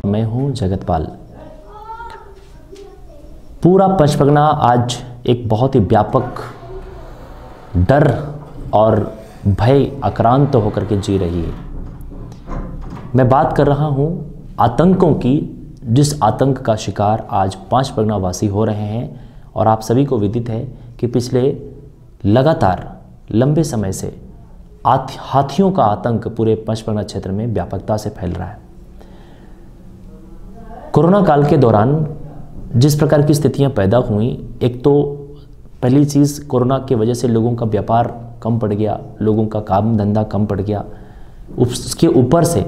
मैं हूं जगतपाल। पूरा पंचपरगना आज एक बहुत ही व्यापक डर और भय आक्रांत होकर के जी रही है। मैं बात कर रहा हूं आतंकों की, जिस आतंक का शिकार आज पंचपरगना वासी हो रहे हैं। और आप सभी को विदित है कि पिछले लगातार लंबे समय से हाथियों का आतंक पूरे पंचपरगना क्षेत्र में व्यापकता से फैल रहा है। कोरोना काल के दौरान जिस प्रकार की स्थितियां पैदा हुई, एक तो पहली चीज़ कोरोना की वजह से लोगों का व्यापार कम पड़ गया, लोगों का काम धंधा कम पड़ गया। उसके ऊपर से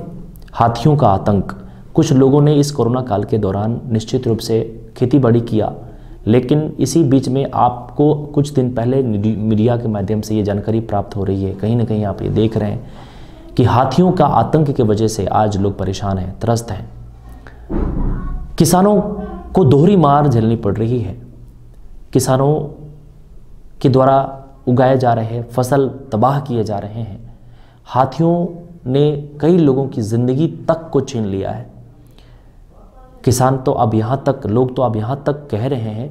हाथियों का आतंक। कुछ लोगों ने इस कोरोना काल के दौरान निश्चित रूप से खेती बाड़ी किया, लेकिन इसी बीच में आपको कुछ दिन पहले मीडिया के माध्यम से ये जानकारी प्राप्त हो रही है, कहीं ना कहीं आप ये देख रहे हैं कि हाथियों का आतंक की वजह से आज लोग परेशान हैं, त्रस्त हैं। किसानों को दोहरी मार झेलनी पड़ रही है। किसानों के द्वारा उगाए जा रहे फसल तबाह किए जा रहे हैं। हाथियों ने कई लोगों की ज़िंदगी तक को छीन लिया है। किसान तो अब यहाँ तक, लोग तो अब यहाँ तक कह रहे हैं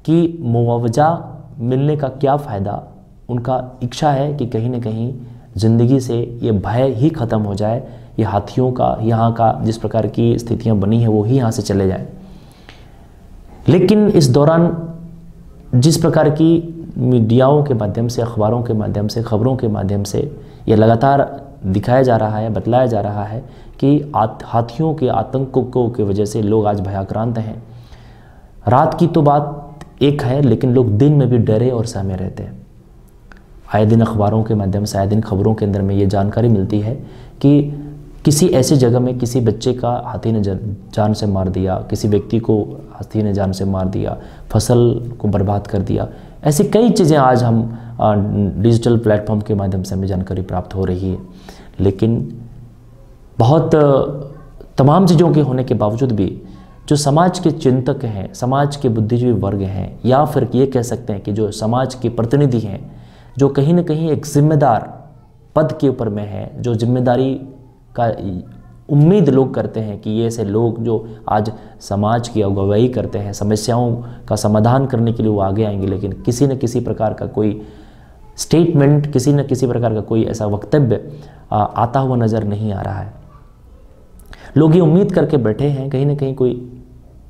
कि मुआवजा मिलने का क्या फ़ायदा। उनका इच्छा है कि कहीं ना कहीं ज़िंदगी से ये भय ही ख़त्म हो जाए, ये हाथियों का यहाँ का जिस प्रकार की स्थितियाँ बनी है वो ही यहाँ से चले जाए। लेकिन इस दौरान जिस प्रकार की मीडियाओं के माध्यम से, अखबारों के माध्यम से, खबरों के माध्यम से ये लगातार दिखाया जा रहा है, बतलाया जा रहा है कि हाथियों के आतंकों की वजह से लोग आज भयाक्रांत हैं। रात की तो बात एक है, लेकिन लोग दिन में भी डरे और सहमे रहते हैं। आए दिन अखबारों के माध्यम से, आए दिन खबरों के अंदर में ये जानकारी मिलती है कि किसी ऐसी जगह में किसी बच्चे का हाथी ने जान से मार दिया, किसी व्यक्ति को हाथी ने जान से मार दिया, फसल को बर्बाद कर दिया। ऐसी कई चीज़ें आज हम डिजिटल प्लेटफॉर्म के माध्यम से हमें जानकारी प्राप्त हो रही है। लेकिन बहुत तमाम चीज़ों के होने के बावजूद भी जो समाज के चिंतक हैं, समाज के बुद्धिजीवी वर्ग हैं, या फिर ये कह सकते हैं कि जो समाज के प्रतिनिधि हैं, जो कहीं ना कहीं एक जिम्मेदार पद के ऊपर में है, जो जिम्मेदारी का उम्मीद लोग करते हैं कि ये ऐसे लोग जो आज समाज की अगुवाई करते हैं, समस्याओं का समाधान करने के लिए वो आगे आएंगे, लेकिन किसी न किसी प्रकार का कोई स्टेटमेंट, किसी न किसी प्रकार का कोई ऐसा वक्तव्य आता हुआ नज़र नहीं आ रहा है। लोग ये उम्मीद करके बैठे हैं कहीं ना कहीं कोई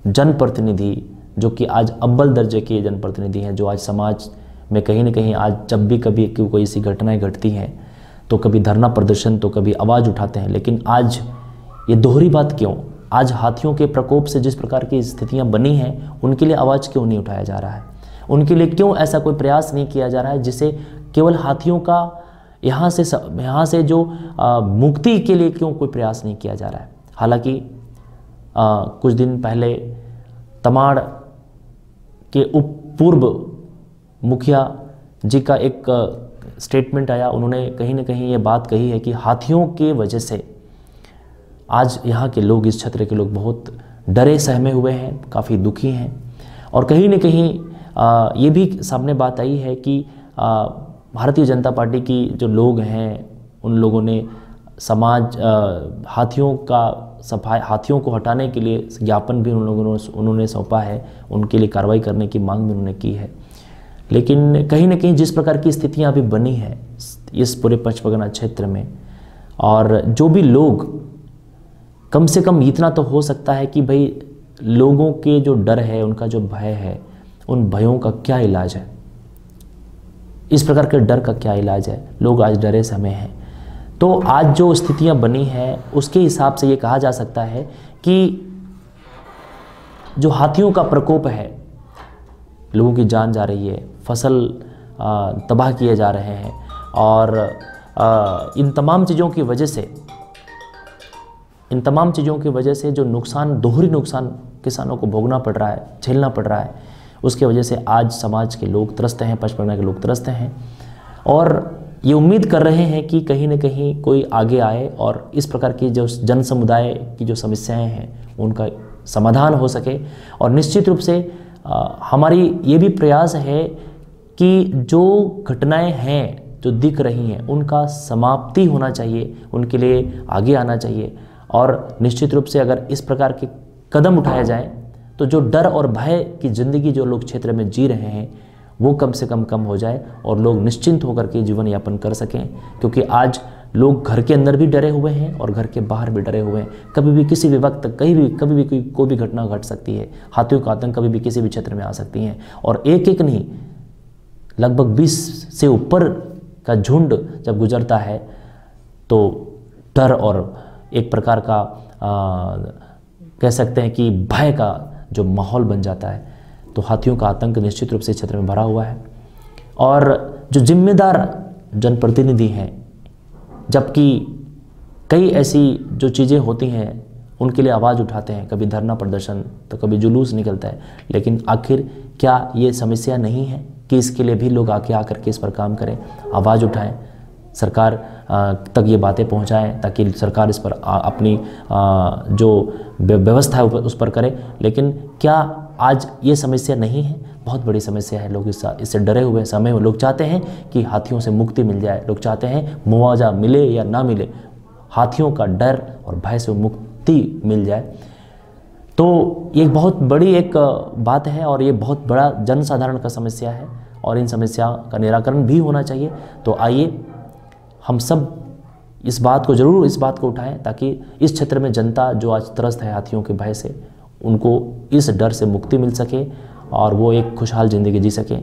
जनप्रतिनिधि, जो कि आज अव्वल दर्जे के जनप्रतिनिधि हैं, जो आज समाज में कहीं ना कहीं आज जब भी कभी कोई ऐसी घटनाएं घटती हैं तो कभी धरना प्रदर्शन, तो कभी आवाज़ उठाते हैं। लेकिन आज ये दोहरी बात क्यों? आज हाथियों के प्रकोप से जिस प्रकार की स्थितियां बनी हैं, उनके लिए आवाज़ क्यों नहीं उठाया जा रहा है? उनके लिए क्यों ऐसा कोई प्रयास नहीं किया जा रहा है जिससे केवल हाथियों का यहाँ से जो मुक्ति के लिए क्यों कोई प्रयास नहीं किया जा रहा है? हालांकि कुछ दिन पहले तमाड़ के पूर्व मुखिया जी का एक स्टेटमेंट आया। उन्होंने कहीं ना कहीं ये बात कही है कि हाथियों के वजह से आज यहाँ के लोग, इस क्षेत्र के लोग बहुत डरे सहमे हुए हैं, काफ़ी दुखी हैं। और कहीं ना कहीं ये भी सामने बात आई है कि भारतीय जनता पार्टी की जो लोग हैं, उन लोगों ने हाथियों को हटाने के लिए ज्ञापन भी उन्होंने सौंपा है, उनके लिए कार्रवाई करने की मांग भी उन्होंने की है। लेकिन कहीं ना कहीं जिस प्रकार की स्थितियां अभी बनी हैं इस पूरे पंचपरगना क्षेत्र में, और जो भी लोग, कम से कम इतना तो हो सकता है कि भाई लोगों के जो डर है, उनका जो भय है, उन भयों का क्या इलाज है? इस प्रकार के डर का क्या इलाज है? लोग आज डरे सहमे हैं। तो आज जो स्थितियां बनी हैं उसके हिसाब से ये कहा जा सकता है कि जो हाथियों का प्रकोप है, लोगों की जान जा रही है, फसल तबाह किए जा रहे हैं, और इन तमाम चीज़ों की वजह से जो नुकसान, दोहरी नुकसान किसानों को भोगना पड़ रहा है, झेलना पड़ रहा है, उसके वजह से आज समाज के लोग त्रस्त हैं, पंचपरगना के लोग त्रस्त हैं। और ये उम्मीद कर रहे हैं कि कहीं ना कहीं कोई आगे आए और इस प्रकार की जो जन समुदाय की जो समस्याएं हैं उनका समाधान हो सके। और निश्चित रूप से हमारी ये भी प्रयास है कि जो घटनाएं हैं जो दिख रही हैं उनका समाप्ति होना चाहिए, उनके लिए आगे आना चाहिए। और निश्चित रूप से अगर इस प्रकार के कदम उठाए जाएं तो जो डर और भय की ज़िंदगी जो लोग क्षेत्र में जी रहे हैं वो कम से कम हो जाए और लोग निश्चिंत होकर के जीवन यापन कर सकें। क्योंकि आज लोग घर के अंदर भी डरे हुए हैं और घर के बाहर भी डरे हुए हैं। कभी भी किसी भी वक्त कभी भी कोई भी घटना घट सकती है। हाथियों का आतंक कभी भी किसी भी क्षेत्र में आ सकती हैं और एक एक नहीं, लगभग 20 से ऊपर का झुंड जब गुजरता है तो डर और एक प्रकार का कह सकते हैं कि भय का जो माहौल बन जाता है। तो हाथियों का आतंक निश्चित रूप से क्षेत्र में भरा हुआ है और जो जिम्मेदार जनप्रतिनिधि हैं, जबकि कई ऐसी जो चीज़ें होती हैं उनके लिए आवाज़ उठाते हैं, कभी धरना प्रदर्शन तो कभी जुलूस निकलता है, लेकिन आखिर क्या ये समस्या नहीं है कि इसके लिए भी लोग आकर के इस पर काम करें, आवाज़ उठाएं, सरकार तक ये बातें पहुंचाएं ताकि सरकार इस पर अपनी जो व्यवस्था है उस पर करे। लेकिन क्या आज ये समस्या नहीं है? बहुत बड़ी समस्या है। लोग इससे डरे हुए समय में लोग चाहते हैं कि हाथियों से मुक्ति मिल जाए, लोग चाहते हैं मुआवजा मिले या ना मिले, हाथियों का डर और भय से मुक्ति मिल जाए। तो ये बहुत बड़ी एक बात है और ये बहुत बड़ा जनसाधारण का समस्या है और इन समस्या का निराकरण भी होना चाहिए। तो आइए हम सब इस बात को उठाएं ताकि इस क्षेत्र में जनता जो आज त्रस्त है हाथियों के भय से, उनको इस डर से मुक्ति मिल सके और वो एक खुशहाल ज़िंदगी जी सकें।